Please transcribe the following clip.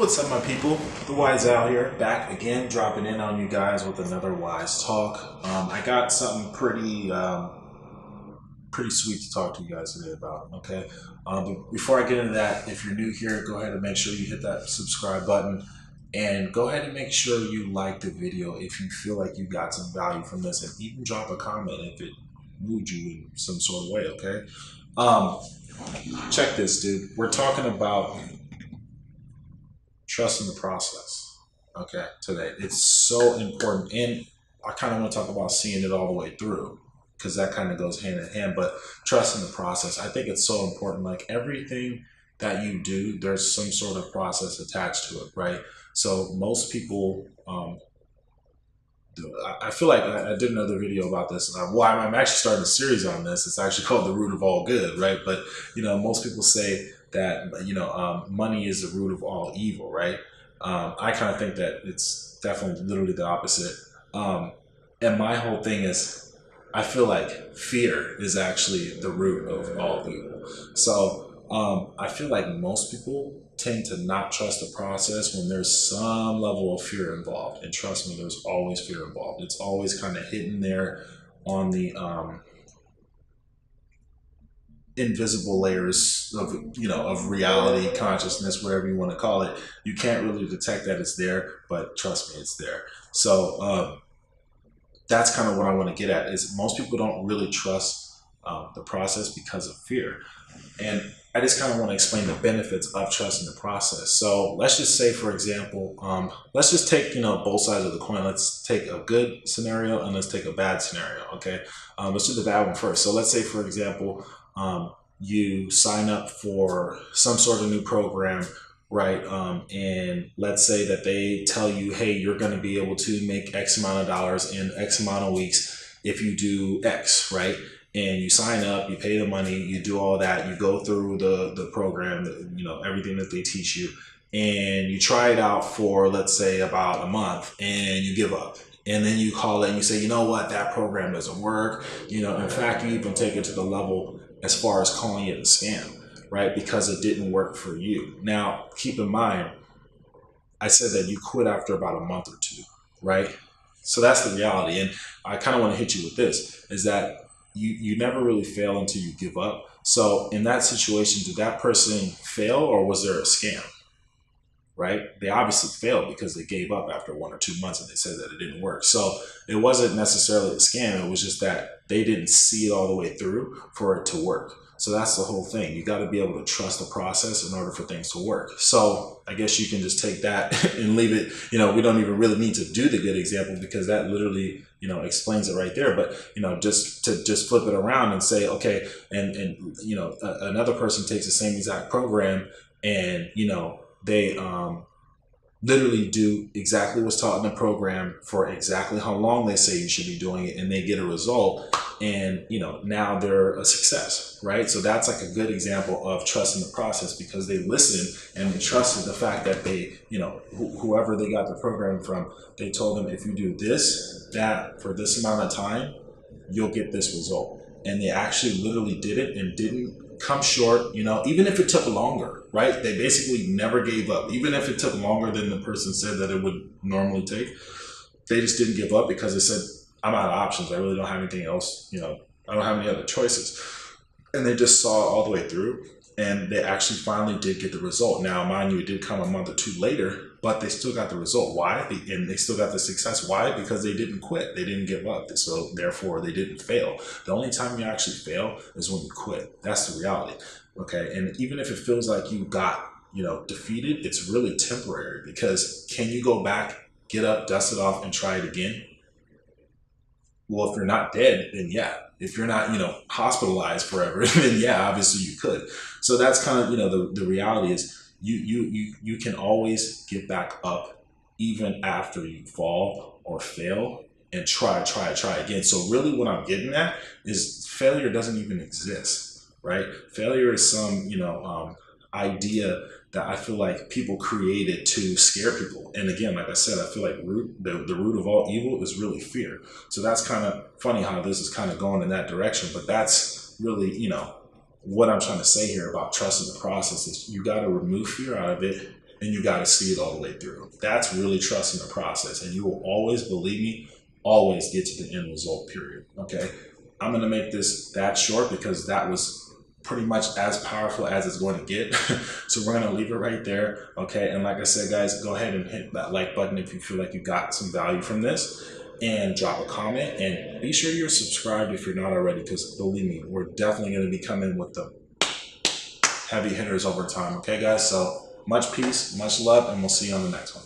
What's up, my people? The Wise Out here, back again, dropping in on you guys with another Wise Talk. I got something pretty sweet to talk to you guys today about. Okay, but before I get into that, if you're new here, go ahead and make sure you hit that subscribe button, and go ahead and make sure you like the video if you feel like you got some value from this, and even drop a comment if it moved you in some sort of way. Okay, check this, dude. We're talking about trusting the process, okay, today. It's so important, and I kind of want to talk about seeing it all the way through, because that kind of goes hand in hand. But trusting the process, I think it's so important. Like everything that you do, there's some sort of process attached to it, right? So most people, I feel like I did another video about this. Well, I'm actually starting a series on this. It's actually called The Root of All Good, right? But, most people say that, money is the root of all evil, right? I kind of think that it's definitely literally the opposite. And my whole thing is, I feel like fear is actually the root of all evil. So I feel like most people tend to not trust the process when there's some level of fear involved. And trust me, there's always fear involved. It's always kind of hidden there on the invisible layers of of reality, consciousness, whatever you want to call it. You can't really detect that it's there, but trust me, it's there. So that's kind of what I want to get at, is most people don't really trust the process because of fear. And I just kind of want to explain the benefits of trusting the process. So let's just say, for example, let's just take both sides of the coin. Let's take a good scenario and let's take a bad scenario. Okay, let's do the bad one first. So let's say, for example, you sign up for some sort of new program, right? And let's say that they tell you, hey, you're going to be able to make X amount of dollars in X amount of weeks if you do X, right? And you sign up, you pay the money, you do all that, you go through the program, everything that they teach you, and you try it out for, let's say, about a month, and you give up. And then you call it and you say, you know what, that program doesn't work. In fact, you even take it to the level as far as calling it a scam, right? Because it didn't work for you. Now, keep in mind, I said that you quit after about a month or two, right? So that's the reality. And I kind of want to hit you with this, is that you never really fail until you give up. So in that situation, did that person fail, or was there a scam? Right? They obviously failed because they gave up after 1 or 2 months and they said that it didn't work. So it wasn't necessarily a scam. It was just that they didn't see it all the way through for it to work. So that's the whole thing. You got to be able to trust the process in order for things to work. So I guess you can just take that and leave it. We don't even really need to do the good example, because that literally, explains it right there. But, just flip it around and say, okay, and another person takes the same exact program, and, they literally do exactly what's taught in the program for exactly how long they say you should be doing it, and they get a result, and now they're a success, right? So that's like a good example of trusting the process, because they listened and they trusted the fact that they, whoever they got the program from, they told them, if you do this, that for this amount of time, you'll get this result. And they actually literally did it and didn't come short, even if it took longer, right? They basically never gave up. Even if it took longer than the person said that it would normally take, they just didn't give up, because they said, I'm out of options. I really don't have anything else. I don't have any other choices. And they just saw it all the way through, and they actually finally did get the result. Now, mind you, it did come a month or two later, but they still got the result. Why? And they still got the success. Why? Because they didn't quit. They didn't give up. So therefore, they didn't fail. The only time you actually fail is when you quit. That's the reality. Okay. And even if it feels like you got, defeated, it's really temporary, because can you go back, get up, dust it off, and try it again? Well, if you're not dead, then yeah. If you're not, hospitalized forever, then yeah, obviously you could. So that's kind of, the reality is, you can always get back up even after you fall or fail, and try again. So really what I'm getting at is, failure doesn't even exist, right? Failure is some, idea that I feel like people created to scare people. And again, like I said, I feel like the root of all evil is really fear. So that's kind of funny how this is kind of going in that direction. But that's really, what I'm trying to say here about trusting the process is, you got to remove fear out of it and you got to see it all the way through. That's really trusting the process, and you will always, believe me, always get to the end result, period. Okay, I'm going to make this that short because that was pretty much as powerful as it's going to get. So we're going to leave it right there. Okay, and like I said, guys, go ahead and hit that like button if you feel like you got some value from this, and drop a comment, and be sure you're subscribed if you're not already, because believe me, we're definitely going to be coming with the heavy hitters over time. Okay, guys, so much peace, much love, and we'll see you on the next one.